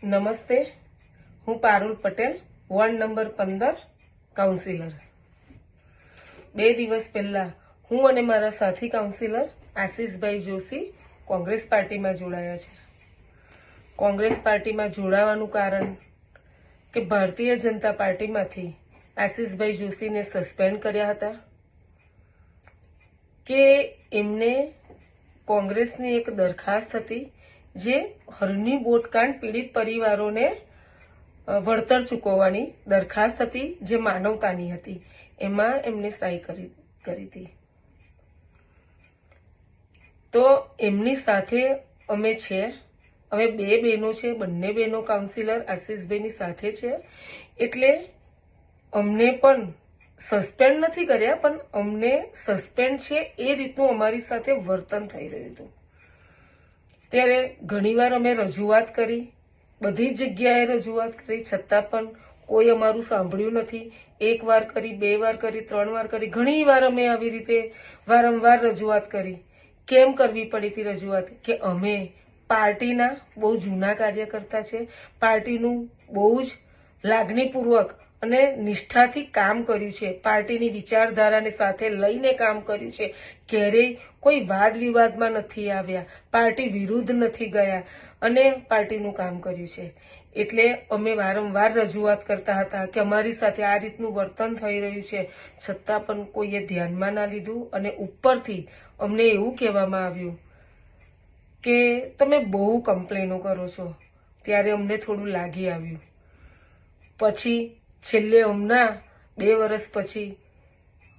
નમસ્તે, હું Parul Patel, ward number 15 councillor. 2 દિવસ પહેલા હું અને મારા સાથી કાઉન્સિલર આશીષભાઈ જોશી કોંગ્રેસ પાર્ટીમાં જોડાયા છે. કોંગ્રેસ પાર્ટીમાં જોડાવાનું કારણ કે ભારતીય જનતા પાર્ટીમાંથી આશીષભાઈ જોશીને સસ્પેન્ડ કર્યા હતા કે એમને કોંગ્રેસની એક દરખાસ્ત હતી જે હરની બોટકાંડ પીડિત પરિવારોને વળતર ચૂકવવાની દરખાસ્ત હતી, જે માનવતાની હતી. એમાં એમને સહી કરી હતી. તો એમની સાથે અમે છે. હવે 2 બહેનો છે, બંને બહેનો કાઉન્સિલર આશીષભાઈની સાથે છે. એટલે અમને પણ સસ્પેન્ડ નથી કર્યા, પણ અમને સસ્પેન્ડ છે એ રીતનું અમારી સાથે વર્તન થઈ રહ્યું હતું. ત્યારે ઘણીવાર અમે રજૂઆત કરી, બધી જગ્યાએ રજૂઆત કરી, છતાં પણ કોઈ અમારું સાંભળ્યું નથી. 1 વાર કરી, 2 વાર કરી, 3 વાર કરી, ઘણી વાર અમે આવી રીતે વારંવાર રજૂઆત કરી. કેમ કરવી પડી હતી રજૂઆત? કે અમે પાર્ટીના બહુ જૂના કાર્યકર્તા છે, પાર્ટીનું બહુ જ લાગણીપૂર્વક અને નિષ્ઠાથી કામ કર્યું છે, પાર્ટીની વિચારધારાને સાથે લઈને કામ કર્યું છે. ક્યારેય કોઈ વાદ વિવાદમાં નથી આવ્યા, પાર્ટી વિરુદ્ધ નથી ગયા અને પાર્ટીનું કામ કર્યું છે. એટલે અમે વારંવાર રજૂઆત કરતા હતા કે અમારી સાથે આ રીતનું વર્તન થઈ રહ્યું છે, છતાં પણ કોઈએ ધ્યાનમાં ના લીધું. અને ઉપરથી અમને એવું કહેવામાં આવ્યું કે તમે બહુ કમ્પ્લેનો કરો છો. ત્યારે અમને થોડું લાગી આવ્યું. પછી છેલ્લે હમણાં 2 વર્ષ પછી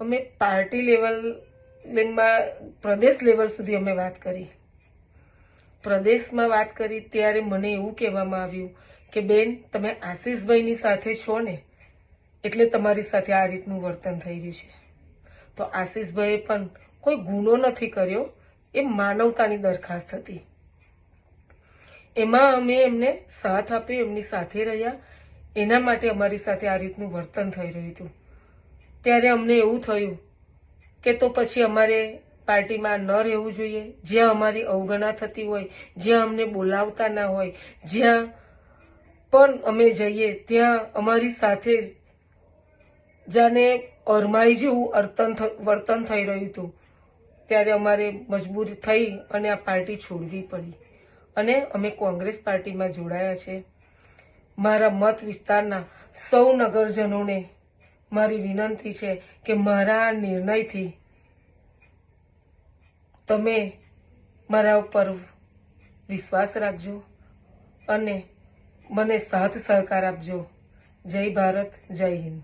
અમે પાર્ટી લેવલમાં પ્રદેશ લેવલ સુધી અમે વાત કરી. પ્રદેશમાં વાત કરી ત્યારે મને એવું કહેવામાં આવ્યું કે બેન, તમે આશીષભાઈની સાથે છો ને, એટલે તમારી સાથે આ રીતનું વર્તન થઈ રહ્યું છે. તો આશીષભાઈએ પણ કોઈ ગુનો નથી કર્યો, એ માનવતાની દરખાસ્ત હતી. એમાં અમે એમને સાથ આપ્યો, એમની સાથે રહ્યા. એના માટે અમારી સાથે આ રીતનું વર્તન થઈ રહ્યું હતું. ત્યારે અમને એવું થયું કે તો પછી અમારે પાર્ટીમાં ન રહેવું જોઈએ. જ્યાં અમારી અવગણના થતી હોય, જ્યાં અમને બોલાવતા ના હોય, જ્યાં પણ અમે જઈએ ત્યાં અમારી સાથે જાણે અરમાઈ જેવું વર્તન થઈ રહ્યું હતું. ત્યારે અમારે મજબૂર થઈ અને આ પાર્ટી છોડવી પડી અને અમે કોંગ્રેસ પાર્ટીમાં જોડાયા છે. મારા મત વિસ્તારના સૌ નગરજનોને મારી વિનંતી છે કે મારા આ નિર્ણયથી તમે મારા ઉપર વિશ્વાસ રાખજો અને મને સાથ સહકાર આપજો. જય ભારત, જય હિન્દ.